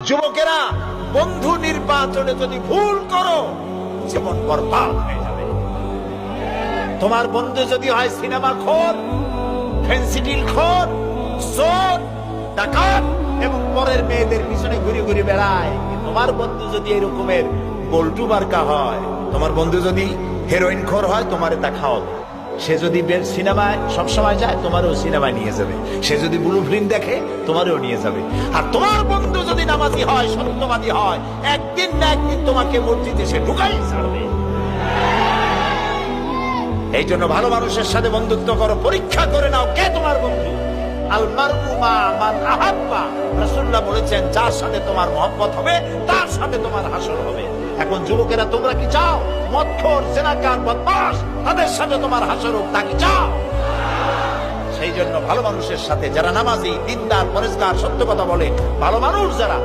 যুবকেরা, বন্ধু নির্বাচনে যদি ভুল করো জীবন বরবাদ হয়ে যাবে। তোমার বন্ধু যদি হয় সিনেমা খোর, ফেন্সিডিল খোর, চোর, ডাকাত এবং পরের মেয়েদের পিছনে ঘুরে ঘুরে বেড়ায়, তোমার বন্ধু যদি এরকমের বল্টু বার্কা হয়, তোমার বন্ধু যদি হেরোইন খোর হয়, তোমার তা খাওয়াবে। সে যদি সিনেমায় সবসময় যায়, তোমারও সিনেমায় নিয়ে যাবে। সে যদি ব্লু ফিল্ম দেখে, তোমারও নিয়ে যাবে। আর তোমার বন্ধু যদি নামাজি হয়, সত্যবাদী হয়, একদিন না একদিন তোমাকে মসজিদে সে ঢুকাই ছাড়বে। এই জন্য ভালো মানুষের সাথে বন্ধুত্ব করো, পরীক্ষা করে নাও কে তোমার বন্ধু। আল মারউ মা মান আহাব্বা, রাসূলুল্লাহ বলেছেন, যার সাথে তোমার মহব্বত হবে তার সাথে তোমার হাসর হবে। এখন যুবকেরা, তোমরা কি চাও মদখোর, জেনাকার, বদমাশ তাদের সাথে তোমার হাসর হোক? তা কি চাও? সেই জন্য ভালো মানুষের সাথে, যারা নামাজি, দিনদার, পরেজগার, সত্য কথা বলে, ভালো মানুষ যারা,